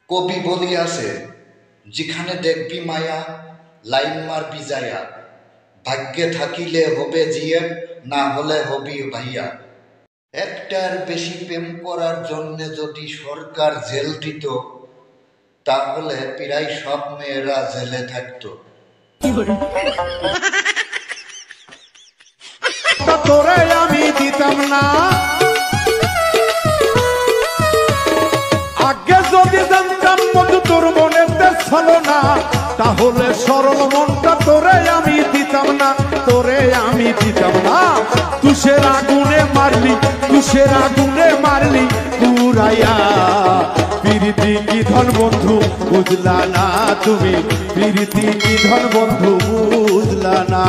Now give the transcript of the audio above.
কবি বলিয়াছে, যেখানে দেখবি মায়া লাইন মারবি যায়া, ভাগ্যে থাকিলে হবে জিএম, না হলে হবি ভাইয়া। একটার বেশি প্রেম করার জন্য যদি সরকার জেল দিত, তাহলে প্রায় সব মেয়েরা জেলে থাকতো। তোরে আমি দিতাম না, আগে যদি জানতাম মধু তোর মনের ছিল না, তাহলে সরল মনটা তোরে আমি দিতাম না, তোরে আমি দিতাম না। তুষের আগুনে মারলি, তুষের আগুনে মারলি পুরাইয়া। প্রীতি কি ধন বন্ধু বুঝলা না তুমি, প্রীতি কি ধন বন্ধু বুঝলা না।